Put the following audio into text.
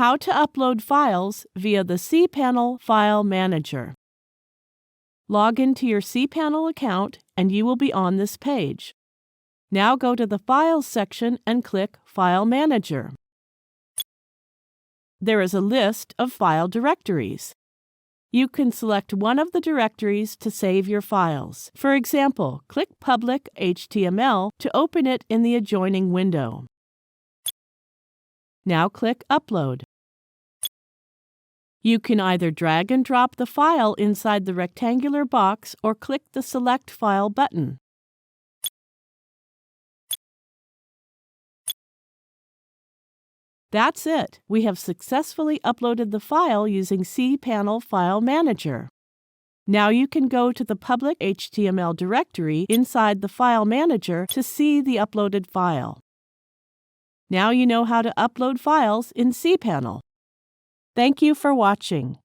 How to upload files via the cPanel File Manager. Log into your cPanel account and you will be on this page. Now go to the Files section and click File Manager. There is a list of file directories. You can select one of the directories to save your files. For example, click Public HTML to open it in the adjoining window. Now click Upload. You can either drag and drop the file inside the rectangular box or click the Select File button. That's it. We have successfully uploaded the file using cPanel File Manager. Now you can go to the public HTML directory inside the File Manager to see the uploaded file. Now you know how to upload files in cPanel. Thank you for watching.